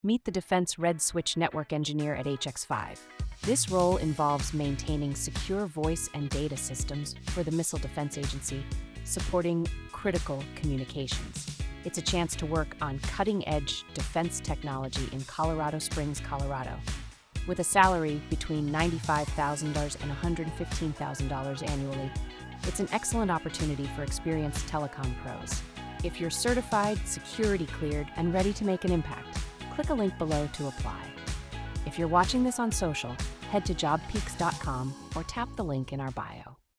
Meet the Defense Red Switch Network Engineer at HX5. This role involves maintaining secure voice and data systems for the Missile Defense Agency, supporting critical communications. It's a chance to work on cutting-edge defense technology in Colorado Springs, Colorado. With a salary between $95,000 and $115,000 annually, it's an excellent opportunity for experienced telecom pros. If you're certified, security cleared, and ready to make an impact, click a link below to apply. If you're watching this on social, head to jobpeaks.com or tap the link in our bio.